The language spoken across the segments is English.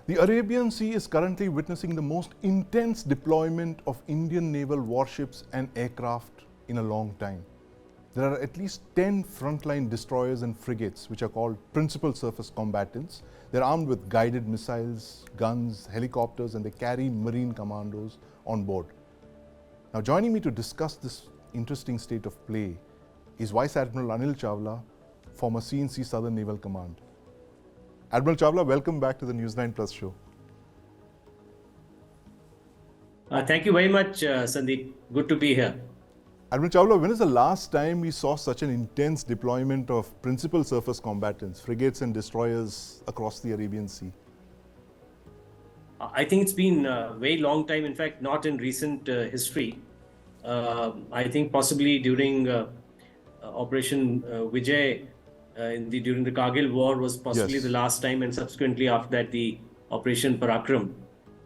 The Arabian Sea is currently witnessing the most intense deployment of Indian naval warships and aircraft in a long time. There are at least 10 frontline destroyers and frigates, which are called principal surface combatants. They're armed with guided missiles, guns, helicopters, and they carry marine commandos on board. Now, joining me to discuss this interesting state of play is Vice Admiral Anil Chava, former CNC Southern Naval Command. Admiral Chava, welcome back to the News9 Plus Show. Thank you very much, Sandeep. Good to be here. Admiral Chava, when is the last time we saw such an intense deployment of principal surface combatants, frigates and destroyers across the Arabian Sea? I think it's been a very long time, in fact, not in recent history. I think possibly during Operation Vijay, during the Kargil war was possibly the last time, and subsequently after that the Operation Parakram.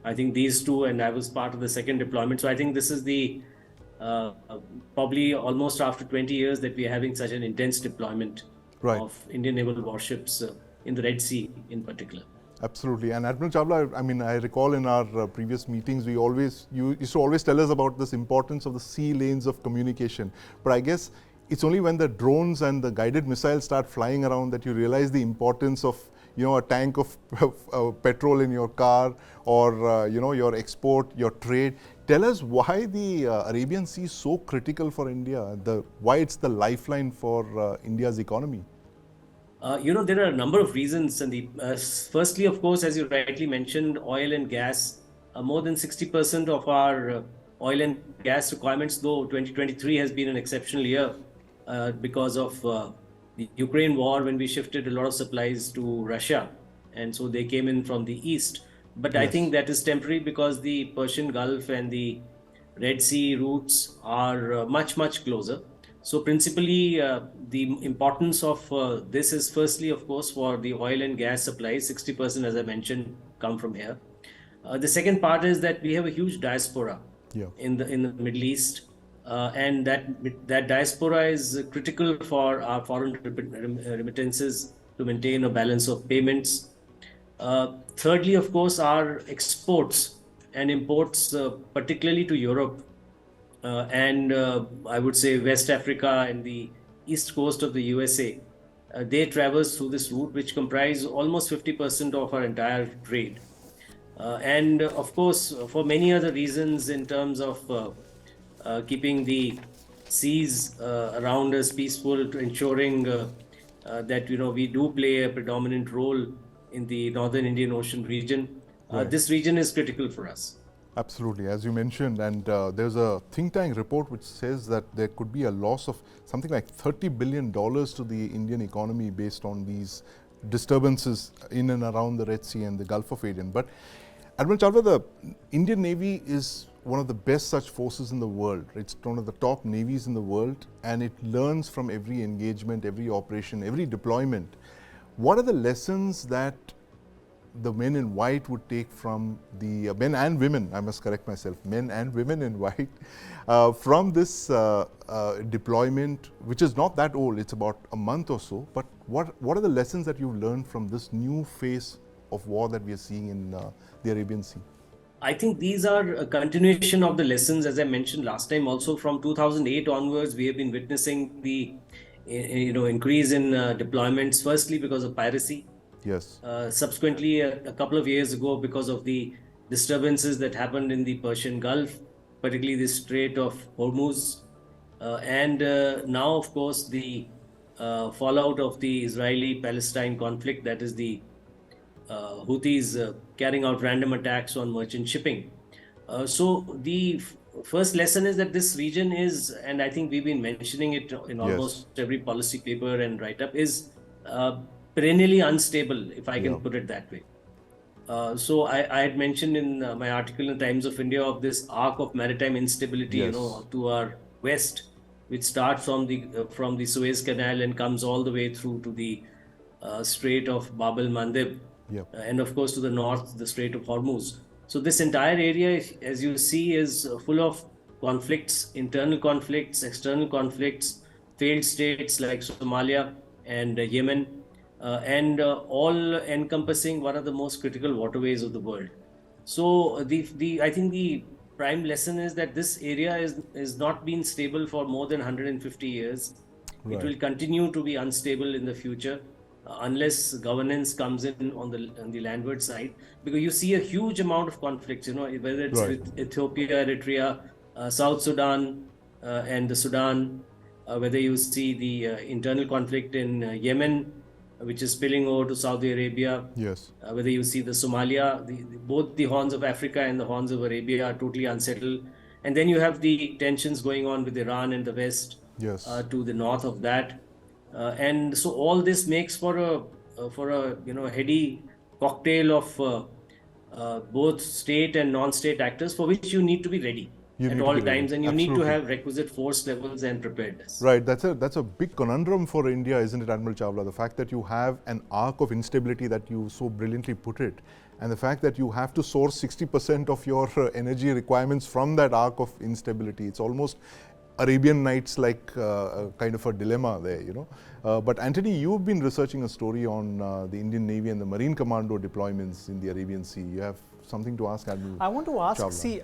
I think these two, and I was part of the second deployment. So I think this is the probably almost after 20 years that we are having such an intense deployment of Indian naval warships in the Red Sea in particular. Absolutely. And Admiral Chava, I mean, I recall in our previous meetings, you used to always tell us about this importance of the sea lanes of communication. But I guess it's only when the drones and the guided missiles start flying around that you realize the importance of, a tank of petrol in your car, or, your export, your trade. Tell us why the Arabian Sea is so critical for India, why it's the lifeline for India's economy. There are a number of reasons, Sandeep. Firstly, of course, as you rightly mentioned, oil and gas. More than 60% of our oil and gas requirements, though 2023 has been an exceptional year because of the Ukraine war, when we shifted a lot of supplies to Russia, and so they came in from the east. But I think that is temporary because the Persian Gulf and the Red Sea routes are much closer. So principally, the importance of this is firstly, of course, for the oil and gas supplies. 60%, as I mentioned, come from here. The second part is that we have a huge diaspora in the Middle East, and that diaspora is critical for our foreign remittances to maintain a balance of payments. Thirdly, of course, our exports and imports, particularly to Europe, and I would say West Africa and the east coast of the USA, they traverse through this route, which comprise almost 50% of our entire trade. And of course, for many other reasons in terms of keeping the seas around us peaceful, to ensuring that we do play a predominant role in the northern Indian Ocean region. This region is critical for us. Absolutely, as you mentioned, and there's a think tank report which says that there could be a loss of something like $30 billion to the Indian economy based on these disturbances in and around the Red Sea and the Gulf of Aden. But Admiral Chava, the Indian Navy is one of the best such forces in the world. It's one of the top navies in the world, and it learns from every engagement, every operation, every deployment. What are the lessons that the men in white would take from the men and women, I must correct myself, men and women in white, from this deployment, which is not that old, it's about a month or so, but what are the lessons that you've learned from this new phase of war that we are seeing in the Arabian Sea? I think these are a continuation of the lessons, as I mentioned last time. Also from 2008 onwards, we have been witnessing the increase in deployments, firstly because of piracy. Yes. Subsequently, a couple of years ago, because of the disturbances that happened in the Persian Gulf, particularly the Strait of Hormuz, and now, of course, the fallout of the Israeli-Palestine conflict, that is the Houthis carrying out random attacks on merchant shipping. So the first lesson is that this region is, and I think we've been mentioning it in almost every policy paper and write-up, is perennially unstable, if I can put it that way. So I had mentioned in my article in Times of India of this arc of maritime instability, to our west, which starts from the Suez Canal and comes all the way through to the Strait of Bab el-Mandeb, and of course to the north, the Strait of Hormuz. So this entire area, as you see, is full of conflicts, internal conflicts, external conflicts, failed states like Somalia and Yemen. and all encompassing one of the most critical waterways of the world. So I think the prime lesson is that this area is not been stable for more than 150 years. It Right. will continue to be unstable in the future unless governance comes in on the landward side, because you see a huge amount of conflicts. Whether it's Right. with Ethiopia, Eritrea, South Sudan, and the Sudan, whether you see the internal conflict in Yemen, which is spilling over to Saudi Arabia, Yes. whether you see the Somalia, both the horns of Africa and the horns of Arabia are totally unsettled. And then you have the tensions going on with Iran and the West Yes. to the north of that. And so all this makes for a heady cocktail of both state and non-state actors, for which you need to be ready You at need to all be ready. times, and you need to Absolutely. have requisite force levels and preparedness. Right, that's a big conundrum for India, isn't it, Admiral Chawla? The fact that you have an arc of instability that you so brilliantly put it, and the fact that you have to source 60% of your energy requirements from that arc of instability. It's almost Arabian Knights like kind of a dilemma there. But Anthony, you've been researching a story on the Indian Navy and the Marine Commando deployments in the Arabian Sea. You have something to ask Admiral I want to ask, Chawla. see,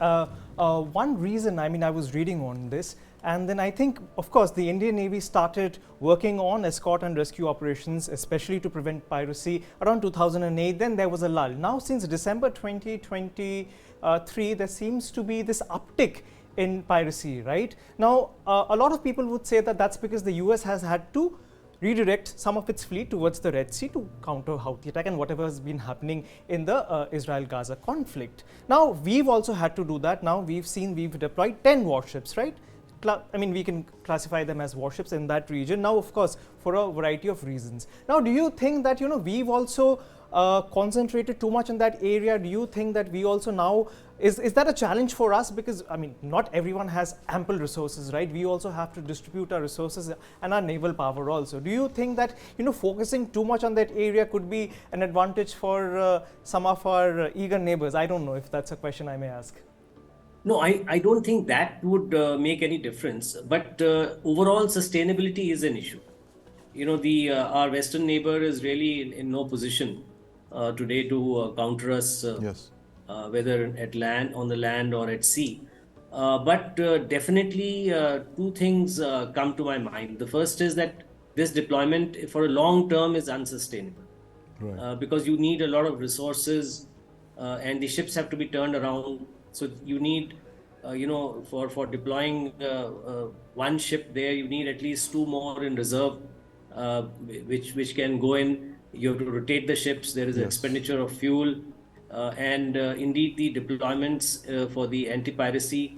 one reason, I was reading on this, and then I think, of course, the Indian Navy started working on escort and rescue operations, especially to prevent piracy, around 2008. Then there was a lull. Now, since December 2023, there seems to be this uptick in piracy, right? Now, a lot of people would say that that's because the US has had to redirect some of its fleet towards the Red Sea to counter Houthi attack and whatever has been happening in the Israel-Gaza conflict. Now, we've also had to do that. Now, we've deployed 10 warships, right? We can classify them as warships in that region. Now, of course, for a variety of reasons. Now, do you think that, we've also concentrated too much in that area? Do you think that we also now, is that a challenge for us? Because, not everyone has ample resources, right? We also have to distribute our resources and our naval power also. Do you think that, focusing too much on that area could be an advantage for some of our eager neighbors? I don't know if that's a question I may ask. No, I don't think that would make any difference. But overall, sustainability is an issue. Our Western neighbor is really in no position today to counter us, Yes. whether on the land or at sea. But definitely, two things come to my mind. The first is that this deployment for a long term is unsustainable. Right. Because you need a lot of resources, and the ships have to be turned around. So you need, for deploying one ship there, you need at least two more in reserve, which can go in. You have to rotate the ships. There is an expenditure of fuel, and indeed the deployments for the anti-piracy.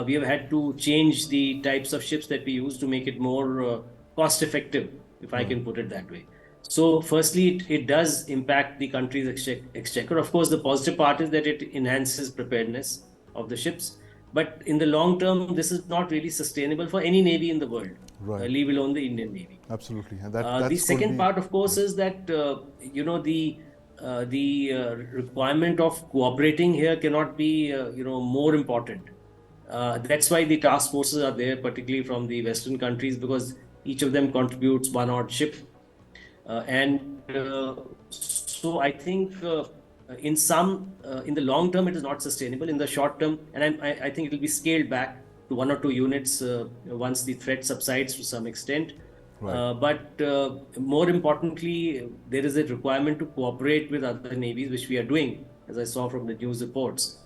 We have had to change the types of ships that we use to make it more cost-effective, if I can put it that way. So firstly, it does impact the country's exchequer. Of course, the positive part is that it enhances preparedness of the ships. But in the long term, this is not really sustainable for any navy in the world, Right. leave alone the Indian Navy. Absolutely. And The second part, of course, is that the requirement of cooperating here cannot be more important. That's why the task forces are there, particularly from the Western countries, because each of them contributes one odd ship. So I think in the long term, it is not sustainable. In the short term, and I think it will be scaled back to one or two units once the threat subsides to some extent. Right. But more importantly, there is a requirement to cooperate with other navies, which we are doing, as I saw from the news reports,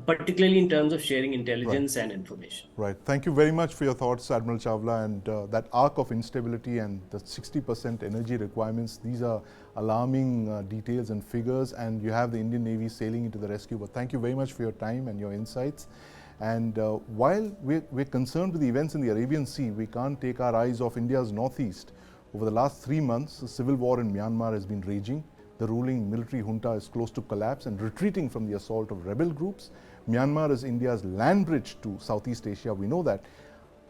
particularly in terms of sharing intelligence and information. Right. Thank you very much for your thoughts, Admiral Chawla. And that arc of instability and the 60% energy requirements, these are alarming details and figures. And you have the Indian Navy sailing into the rescue. But thank you very much for your time and your insights. And while we're concerned with the events in the Arabian Sea, we can't take our eyes off India's northeast. Over the last 3 months, the civil war in Myanmar has been raging. The ruling military junta is close to collapse and retreating from the assault of rebel groups. Myanmar is India's land bridge to Southeast Asia. We know that.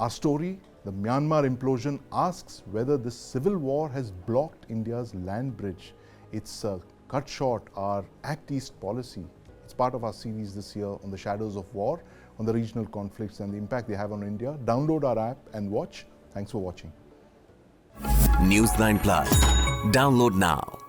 Our story, the Myanmar implosion, asks whether this civil war has blocked India's land bridge. It's cut short our Act East policy. It's part of our series this year on the shadows of war, on the regional conflicts and the impact they have on India. Download our app and watch. Thanks for watching. News 9 Plus. Download now.